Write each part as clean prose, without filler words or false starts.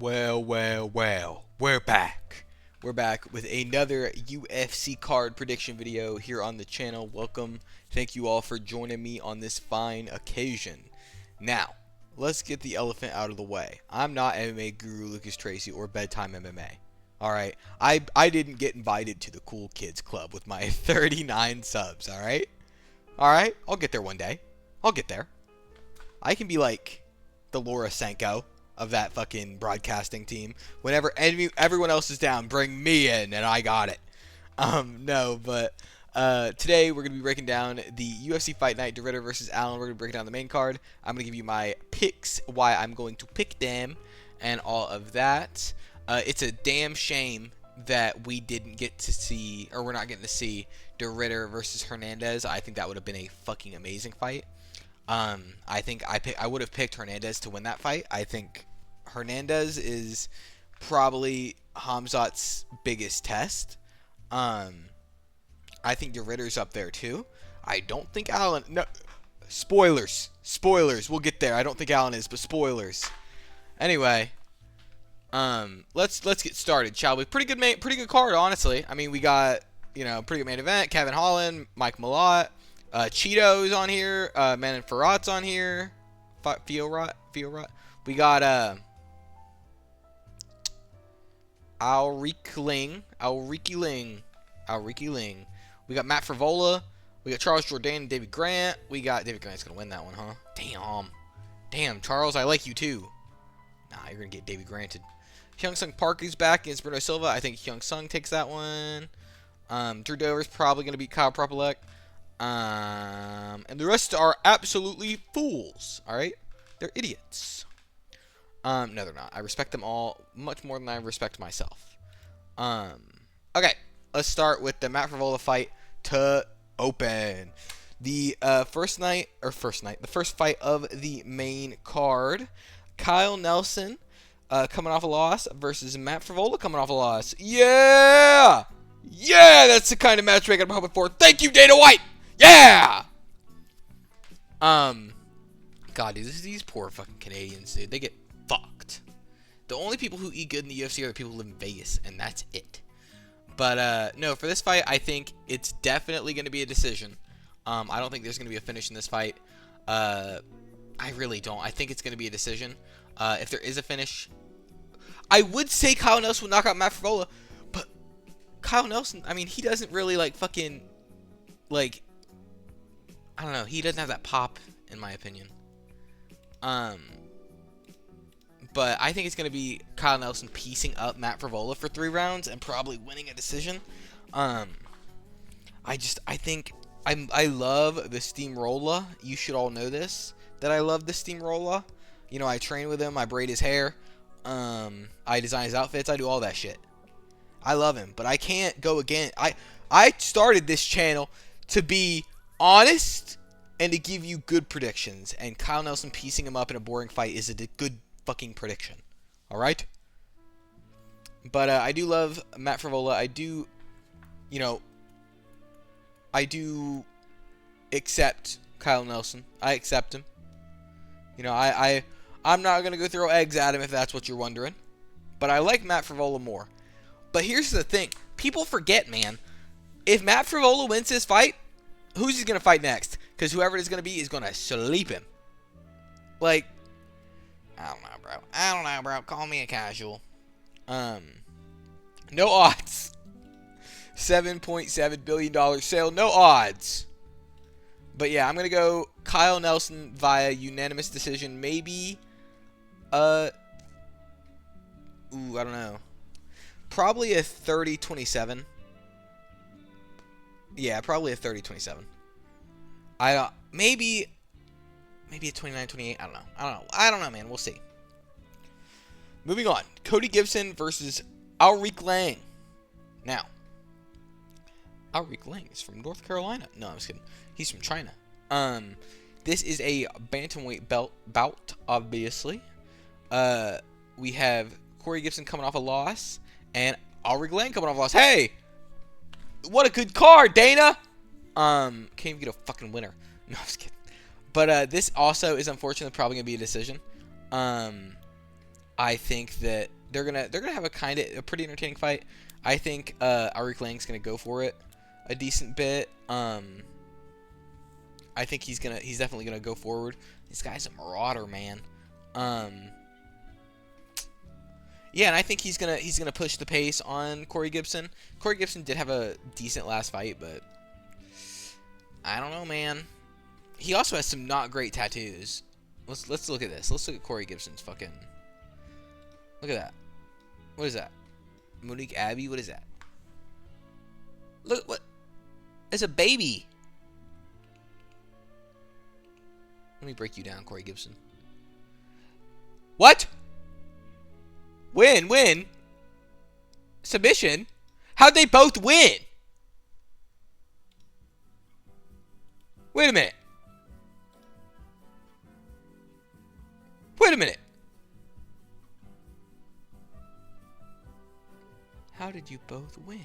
Well, we're back. We're back with another UFC card prediction video here on the channel. Welcome. Thank you all for joining me on this fine occasion. Now, let's get the elephant out of the way. I'm not MMA guru Lucas Tracy or Bedtime MMA. Alright? I didn't get invited to the cool kids club with my 39 subs, alright? Alright? I'll get there one day. I'll get there. I can be like the Laura Sanko of that fucking broadcasting team. Whenever everyone else is down, bring me in and I got it. No, but today we're going to be breaking down the UFC Fight Night, DeRitter versus Allen. We're going to break down the main card. I'm going to give you my picks, why I'm going to pick them, and all of that. It's a damn shame that we didn't get to see, or we're not getting to see, DeRitter versus Hernandez. I think that would have been a fucking amazing fight. I think I would have picked Hernandez to win that fight. I think Hernandez is probably Khamzat's biggest test. I think DeRitter's up there too. I don't think Allen. No, spoilers. We'll get there. I don't think Allen is, but spoilers. Anyway, let's get started, shall we? Pretty good card, honestly. I mean, we got pretty good main event. Kevin Holland, Mike Malott. Cheeto's on here. Manon Farrat's on here. Fiorot. We got Alriki Ling. We got Matt Frevola. We got Charles Jourdain and David Grant. We got David Grant's gonna win that one, huh? Damn, Charles, I like you too. Nah, you're gonna get David Granted. Hyung Sung Park is back against Bruno Silva. I think Hyung Sung takes that one. Drew Dover's probably gonna beat Kyle Propolek. And the rest are absolutely fools. Alright? They're idiots. No, they're not. I respect them all much more than I respect myself. Okay. Let's start with the Matt Frevola fight to open. The first fight of the main card. Kyle Nelson coming off a loss versus Matt Frevola coming off a loss. Yeah! Yeah! That's the kind of matchmaking I'm hoping for. Thank you, Dana White! Yeah! God, dude, these poor fucking Canadians, dude. They get fucked. The only people who eat good in the UFC are the people who live in Vegas, and that's it. But, no, for this fight, I think it's definitely going to be a decision. I don't think there's going to be a finish in this fight. I really don't. I think it's going to be a decision. If there is a finish, I would say Kyle Nelson would knock out Matt Frevola, but Kyle Nelson, I mean, he doesn't really, like, fucking, like, I don't know. He doesn't have that pop, in my opinion. But I think it's going to be Kyle Nelson piecing up Matt Frevola for 3 rounds and probably winning a decision. I think I love the steamroller. You should all know this, that I love the steamroller. You know, I train with him. I braid his hair. I design his outfits. I do all that shit. I love him, but I can't go again. I started this channel to be honest and to give you good predictions, and Kyle Nelson piecing him up in a boring fight is a good fucking prediction. Alright? But I do love Matt Frevola. I do accept Kyle Nelson. I accept him. I'm not going to go throw eggs at him if that's what you're wondering. But I like Matt Frevola more. But here's the thing. People forget, man. If Matt Frevola wins this fight, who's he going to fight next? Because whoever it is going to be is going to sleep him. Like, I don't know, bro. Call me a casual. No odds. $7.7 billion sale. No odds. But yeah, I'm going to go Kyle Nelson via unanimous decision. Maybe, I don't know. Probably a 30-27. Yeah, probably a 30-27. Maybe a 29-28. I don't know, man. We'll see. Moving on. Cody Gibson versus Alriki Lang. Now, Alriki Lang is from North Carolina. No, I'm just kidding. He's from China. This is a bantamweight bout, obviously. We have Corey Gibson coming off a loss, and Alriki Lang coming off a loss. Hey! What a good card, Dana! Can't even get a fucking winner. No, I'm just kidding. But this also is unfortunately probably going to be a decision. I think that they're gonna have a pretty entertaining fight. I think Arik Lang's gonna go for it a decent bit. I think he's definitely gonna go forward. This guy's a marauder, man. Yeah, and I think he's gonna push the pace on Corey Gibson. Corey Gibson did have a decent last fight, but I don't know, man. He also has some not great tattoos. Let's look at this. Let's look at Corey Gibson's fucking. Look at that. What is that? Monique Abbey. What is that? Look what. It's a baby. Let me break you down, Corey Gibson. What? Win. Submission? How'd they both win? Wait a minute. How did you both win?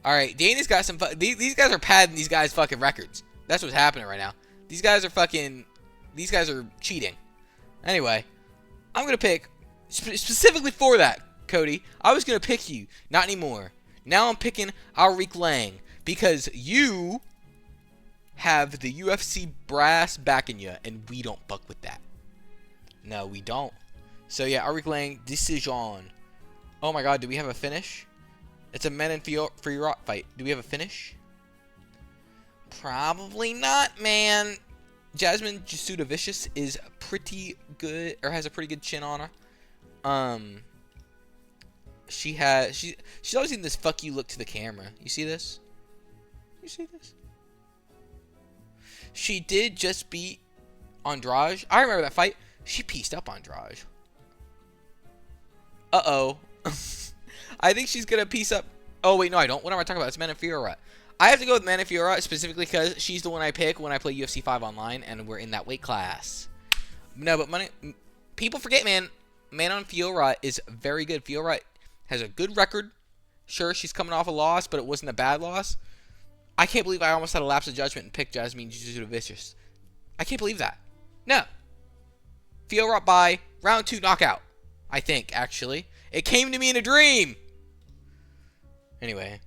Alright, Dana's got some... These guys are padding these guys' fucking records. That's what's happening right now. These guys are cheating. Anyway, I'm going to pick... Specifically for that, Cody, I was going to pick you. Not anymore. Now I'm picking Arik Lang. Because you have the UFC brass backing you, and we don't fuck with that. No, we don't. So yeah, Arik Lang, decision. Oh my god, do we have a finish? It's a men and Fiorot fight. Do we have a finish? Probably not, man. Jasmine Jasudavicius is pretty good, or has a pretty good chin on her. She's always in this fuck you look to the camera. You see this? You see this? She did just beat Andrade. I remember that fight. She pieced up Andrade. Uh-oh. I think she's going to piece up... Oh, wait, no, I don't. What am I talking about? It's Mana Fiora. I have to go with Mana Fiora specifically because she's the one I pick when I play UFC 5 online, and we're in that weight class. No, but people forget, man. Mana Fiora is very good. Fiora has a good record. Sure, she's coming off a loss, but it wasn't a bad loss. I can't believe I almost had a lapse of judgment and picked Jasmine Jasudavicius. I can't believe that. No. Fiora by round 2 knockout. I think, actually. It came to me in a dream. Anyway.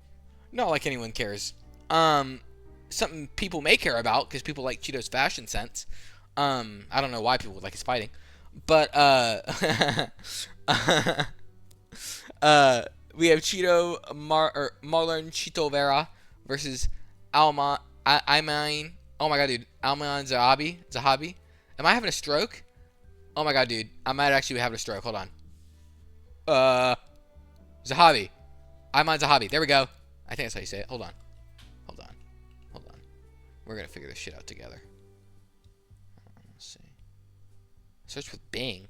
Not like anyone cares. Something people may care about, because people like Cheeto's fashion sense. I don't know why people would like his fighting. But, we have Marlon Chito Vera versus Ayman. Oh my god, dude. Ayman Zahabi. Am I having a stroke? Oh my god, dude. I might actually be having a stroke. Hold on. Zahabi. Ayman Zahabi. There we go. I think that's how you say it. Hold on. We're gonna figure this shit out together. Let's see. Search with Bing.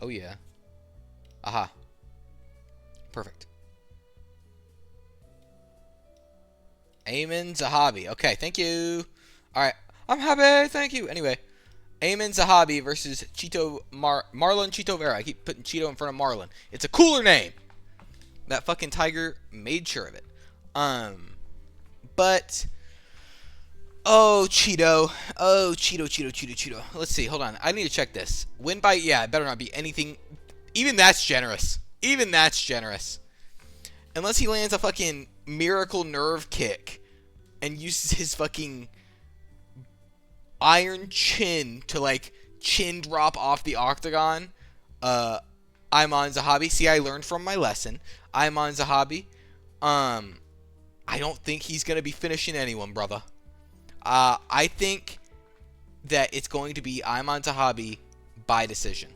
Oh yeah. Aha. Perfect. Ayman Zahabi. Okay, thank you. Alright. I'm happy. Thank you. Anyway. Ayman Zahabi versus Marlon Chito Vera. I keep putting Cheeto in front of Marlon. It's a cooler name. That fucking tiger made sure of it. But... Oh, Cheeto. Oh, Cheeto. Let's see. Hold on. I need to check this. Win by... Yeah, it better not be anything... Even that's generous. Unless he lands a fucking miracle nerve kick and uses his fucking iron chin to, like, chin drop off the octagon. Ayman Zahabi. See, I learned from my lesson. Ayman Zahabi. I don't think he's going to be finishing anyone, brother. I think that it's going to be Ayman Zahabi by decision.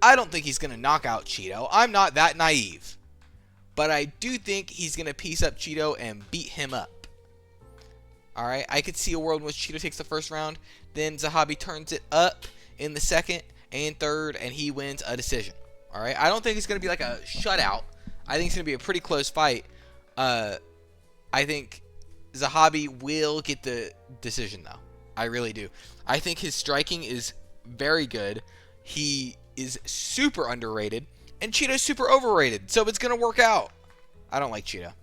I don't think he's going to knock out Cheeto. I'm not that naive. But I do think he's going to piece up Cheeto and beat him up. Alright, I could see a world in which Cheeto takes the first round, then Zahabi turns it up in the second and third, and he wins a decision. Alright, I don't think it's going to be like a shutout. I think it's going to be a pretty close fight. I think Zahabi will get the decision, though. I really do. I think his striking is very good. He is super underrated. And Cheeto's super overrated, so it's going to work out. I don't like Cheeto.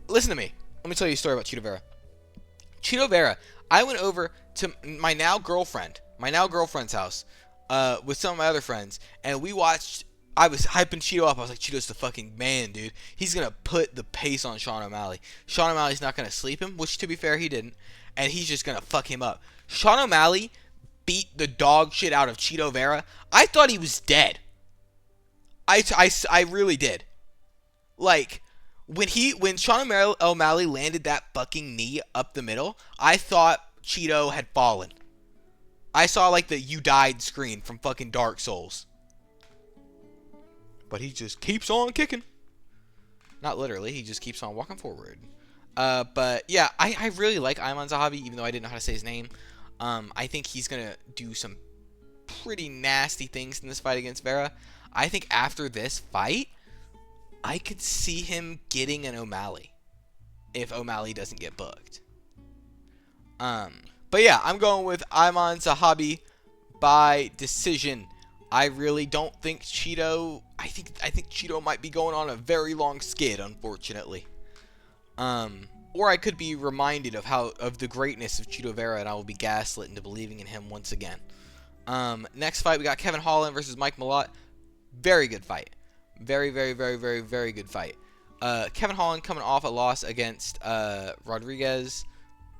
Listen to me. Let me tell you a story about Cheeto Vera. Cheeto Vera, I went over to my now girlfriend's house with some of my other friends, and we watched. I was hyping Cheeto up. I was like, Cheeto's the fucking man, dude. He's going to put the pace on Sean O'Malley. Sean O'Malley's not going to sleep him, which, to be fair, he didn't. And he's just going to fuck him up. Sean O'Malley beat the dog shit out of Cheeto Vera. I thought he was dead. I really did. Like, when Sean O'Malley landed that fucking knee up the middle, I thought Cheeto had fallen. I saw, like, the "you died" screen from fucking Dark Souls. But he just keeps on kicking. Not literally, he just keeps on walking forward. But yeah, I really like Ayman Zahabi, even though I didn't know how to say his name. I think he's going to do some pretty nasty things in this fight against Vera. I think after this fight, I could see him getting an O'Malley if O'Malley doesn't get booked. But yeah, I'm going with Ayman Zahabi by decision. I really don't think Cheeto. I think Cheeto might be going on a very long skid, unfortunately. Or I could be reminded of the greatness of Cheeto Vera, and I will be gaslit into believing in him once again. Next fight, we got Kevin Holland versus Mike Malott. Very good fight. Very, very, very, very, very good fight. Kevin Holland coming off a loss against Rodriguez.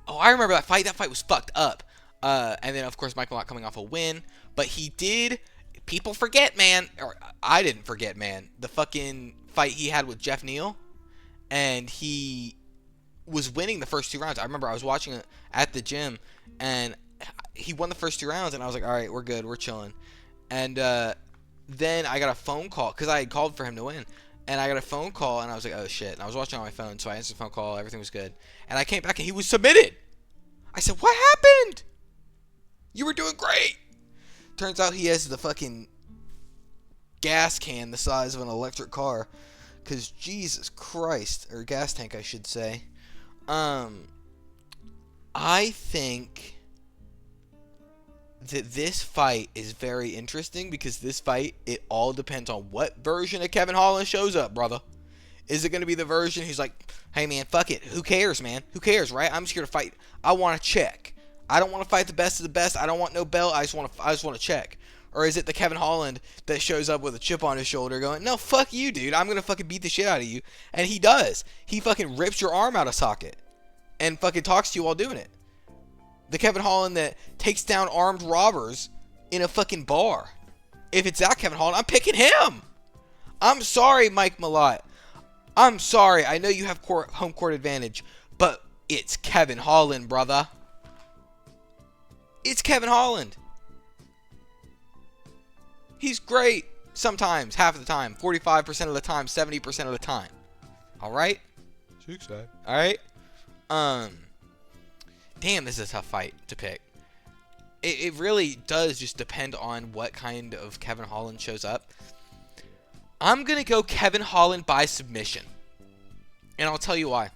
Oh, I remember that fight. That fight was fucked up. And then, of course, Mike Malott coming off a win. But he did. People forget, man. Or I didn't forget, man. The fucking fight he had with Jeff Neal. And he was winning the first 2 rounds. I remember I was watching it at the gym. And he won the first 2 rounds. And I was like, all right, we're good. We're chilling. And then I got a phone call. Because I had called for him to win. And I got a phone call. And I was like, oh, shit. And I was watching on my phone. So I answered the phone call. Everything was good. And I came back and he was submitted. I said, what happened? You were doing great. Turns out he has the fucking gas can the size of an electric car. Because Jesus Christ. Or gas tank, I should say. I think that this fight is very interesting. Because this fight, it all depends on what version of Kevin Holland shows up, brother. Is it going to be the version who's like, hey, man, fuck it. Who cares, man? Who cares, right? I'm just here to fight. I want to check. I don't want to fight the best of the best. I don't want no belt. I just want to check. Or is it the Kevin Holland that shows up with a chip on his shoulder going, no, fuck you, dude. I'm going to fucking beat the shit out of you. And he does. He fucking rips your arm out of socket and fucking talks to you while doing it. The Kevin Holland that takes down armed robbers in a fucking bar. If it's that Kevin Holland, I'm picking him. I'm sorry, Mike Malott. I'm sorry. I know you have home court advantage, but it's Kevin Holland, brother. It's Kevin Holland. He's great sometimes, half of the time, 45% of the time, 70% of the time. All right? All right? Damn, this is a tough fight to pick. It really does just depend on what kind of Kevin Holland shows up. I'm going to go Kevin Holland by submission. And I'll tell you why.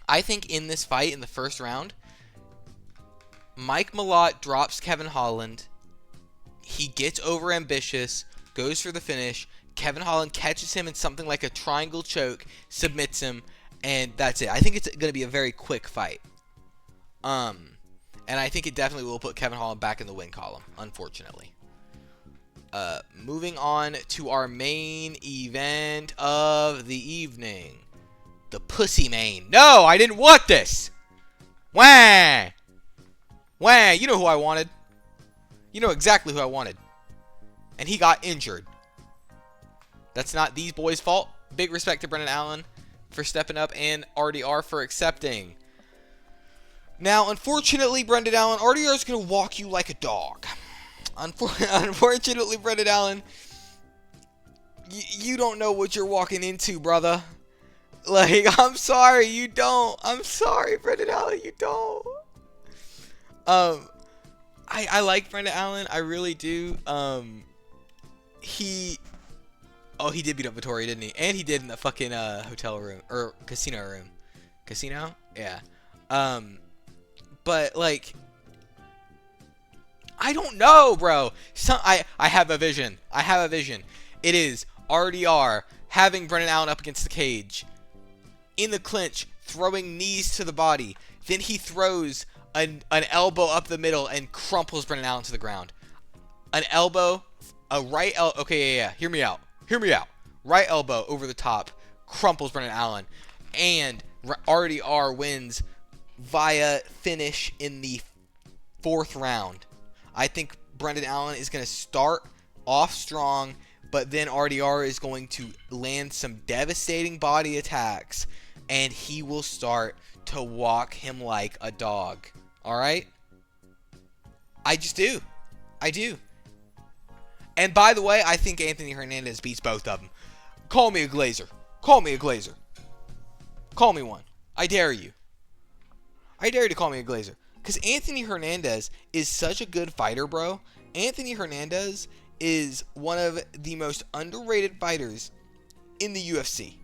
I think in this fight, in the first round, Mike Malott drops Kevin Holland. He gets overambitious, goes for the finish. Kevin Holland catches him in something like a triangle choke, submits him, and that's it. I think it's going to be a very quick fight. And I think it definitely will put Kevin Holland back in the win column, unfortunately. Moving on to our main event of the evening. The pussy main. No, I didn't want this. Wah! Wah! You know who I wanted. You know exactly who I wanted. And he got injured. That's not these boys' fault. Big respect to Brendon Allen for stepping up and RDR for accepting. Now, unfortunately, Brendon Allen, RDR is going to walk you like a dog. Unfortunately, Brendon Allen, you don't know what you're walking into, brother. Like, I'm sorry, you don't. I'm sorry, Brendon Allen, you don't. I like Brendon Allen, I really do. He did beat up Vittori, didn't he? And he did in the fucking hotel room or casino room. Casino? Yeah. But like, I don't know, bro. I have a vision. I have a vision. It is RDR having Brendon Allen up against the cage. In the clinch, throwing knees to the body. Then he throws an elbow up the middle and crumples Brendon Allen to the ground. An elbow, a right elbow. Okay, yeah. Hear me out. Right elbow over the top, crumples Brendon Allen. And RDR wins via finish in the 4th round. I think Brendon Allen is going to start off strong, but then RDR is going to land some devastating body attacks, and he will start to walk him like a dog. All right? I just do. I do. And by the way, I think Anthony Hernandez beats both of them. Call me a glazer. Call me a glazer. Call me one. I dare you. I dare you to call me a glazer. Because Anthony Hernandez is such a good fighter, bro. Anthony Hernandez is one of the most underrated fighters in the UFC.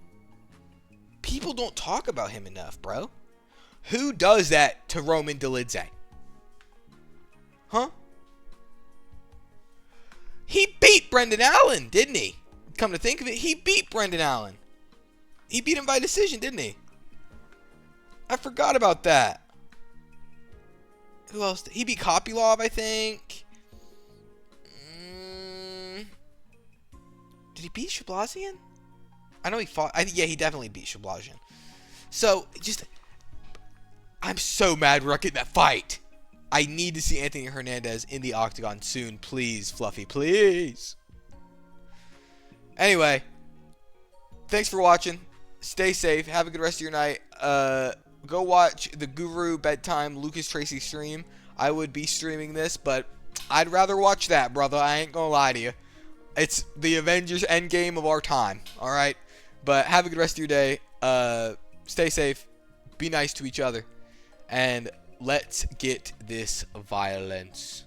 People don't talk about him enough, bro. Who does that to Roman Dolidze? Huh? He beat Brendon Allen, didn't he? Come to think of it, he beat Brendon Allen. He beat him by decision, didn't he? I forgot about that. Who else? He beat Kopylov, I think. Did he beat Shablazian? I know he fought. Yeah, he definitely beat Shablazian. So, I'm so mad we're not getting that fight. I need to see Anthony Hernandez in the octagon soon. Please, Fluffy, please. Anyway, thanks for watching. Stay safe. Have a good rest of your night. Go watch the Guru Bedtime Lucas Tracy stream. I would be streaming this, but I'd rather watch that, brother. I ain't gonna lie to you. It's the Avengers Endgame of our time, alright? But have a good rest of your day. Stay safe. Be nice to each other. And let's get this violence.